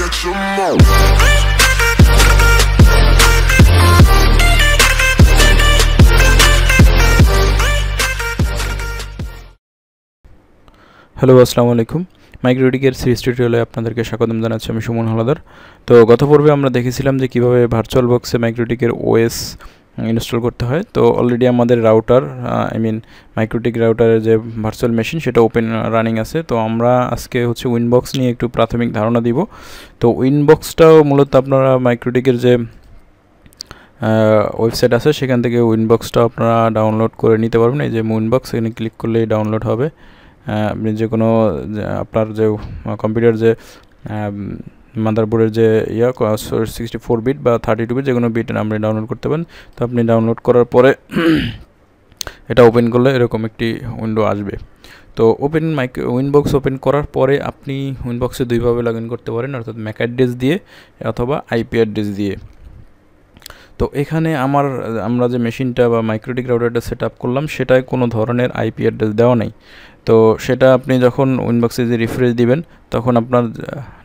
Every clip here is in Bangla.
catch 'em all. হ্যালো আসসালামু আলাইকুম। মাইক্রোটিকের সিরিজ টিউটোরিয়ালে আপনাদেরকে স্বাগতম জানাচ্ছি। আমি সুমন হালাদার। তো গত পর্বে আমরা দেখেছিলাম যে কিভাবে ভার্চুয়াল বক্সে মাইক্রোটিকের ওএস ইনস্টল করতে হয়। তো অলরেডি আমাদের রাউটার মাইক্রোটিক রাউটারের যে ভার্চুয়াল মেশিন সেটা ওপেন রানিং আছে। তো আমরা আজকে হচ্ছে উইনবক্স নিয়ে একটু প্রাথমিক ধারণা দিব। তো উইনবক্সটাও মূলত আপনারা মাইক্রোটিকের যে ওয়েবসাইট আছে সেখান থেকে উইনবক্সটা আপনারা ডাউনলোড করে নিতে পারবেন। এই যে উইনবক্স, এখানে ক্লিক করলেই ডাউনলোড হবে। আপনি যে কোনো আপনার যে কম্পিউটার যে মাদারবোর্ডের যে 64 বিট বা 32 বিট যে কোনো বিট আপনি ডাউনলোড করতে পারেন। তো আপনি ডাউনলোড করার পরে এটা ওপেন করলে এরকম একটি উইন্ডো আসবে। তো উইনবক্স ওপেন করার পরে আপনি উইনবক্সে দুইভাবে লগ ইন করতে পারেন, অর্থাৎ ম্যাক অ্যাড্রেস দিয়ে অথবা আইপি অ্যাড্রেস দিয়ে। তো এখানে আমরা যে মেশিনটা বা মাইক্রোটিক রাউটারটা সেট আপ করলাম সেটায় কোনো ধরনের আইপি অ্যাড্রেস দেওয়া নেই। তো সেটা আপনি যখন উইনবক্সে যে রিফ্রেশ দিবেন তখন আপনার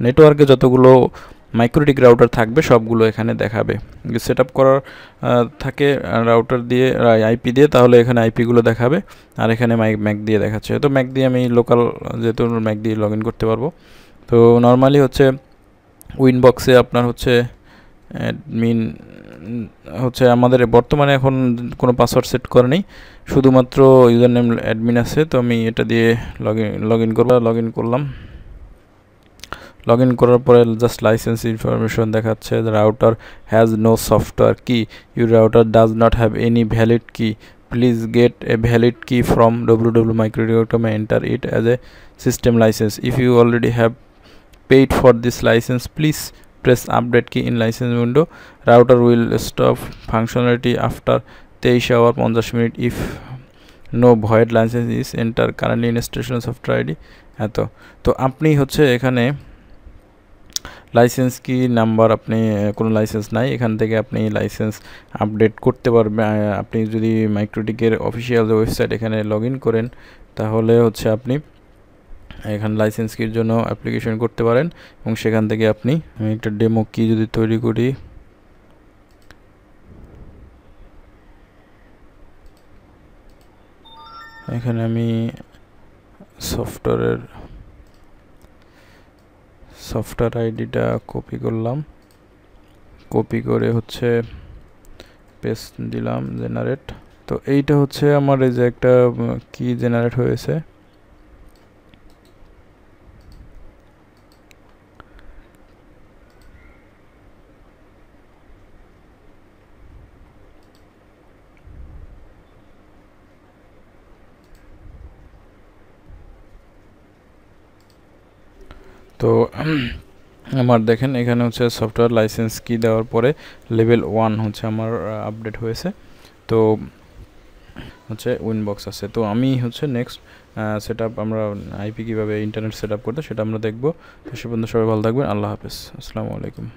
নেটওয়ার্কে যতগুলো মাইক্রোটিক রাউটার থাকবে সবগুলো এখানে দেখাবে। সেট আপ করার থাকে রাউটার দিয়ে আইপি দিয়ে, তাহলে এখানে আইপিগুলো দেখাবে আর এখানে ম্যাক দিয়ে দেখাচ্ছে। তো ম্যাক দিয়ে আমি লোকাল যেহেতু ম্যাক দিয়ে লগ ইন করতে পারবো। তো নর্মালি হচ্ছে উইনবক্সে আপনার হচ্ছে অ্যাডমিন হচ্ছে আমাদের বর্তমানে এখন কোনো পাসওয়ার্ড সেট করা নেই, শুধুমাত্র ইউজার নেম অ্যাডমিন আছে। তো আমি এটা দিয়ে লগ ইন করলাম। লগ ইন করার পরে জাস্ট লাইসেন্স ইনফরমেশন দেখাচ্ছে। রাউটার হ্যাজ নো সফটওয়্যার কি, your router does not have any valid কি, প্লিজ গেট এ ভ্যালিড কি from www.microtik.com and enter it as a system license. If you already have paid for this license, please press update key in license window. Router will stop functionality after 23 hours 50 minutes if no void license is enter currently installation software ID. তো আপনি হচ্ছে এখানে লাইসেন্স কি নাম্বার, আপনি কোনো লাইসেন্স নাই, এখান থেকে আপনি লাইসেন্স আপডেট করতে পারবেন। আপনি যদি মাইক্রোটিকের অফিসিয়াল ওয়েবসাইট এখানে লগ ইন করেন তাহলে হচ্ছে আপনি এখানে লাইসেন্স কির জন্য অ্যাপ্লিকেশন করতে পারেন এবং সেখান থেকে আপনি, আমি একটা ডেমো কি যদি তৈরি করি, এখানে আমি সফটওয়্যার আইডিটা কপি করলাম, কপি করে হচ্ছে পেস্ট দিলাম জেনারেট। তো এইটা হচ্ছে আমার এই যে একটা কি জেনারেট হয়েছে। তো আমার দেখেন এখানে হচ্ছে সফটওয়্যার লাইসেন্স কি দেওয়ার পরে লেভেল 1 হচ্ছে আমার আপডেট হয়েছে। তো হচ্ছে উইনবক্স আছে। তো আমি হচ্ছে নেক্সট সেটআপ আমরা আইপি কিভাবে ইন্টারনেট সেটআপ করতে সেটা আমরা দেখব। তো সে পর্যন্ত সবাই ভালো থাকবেন। আল্লাহ হাফেজ, আসসালামু আলাইকুম।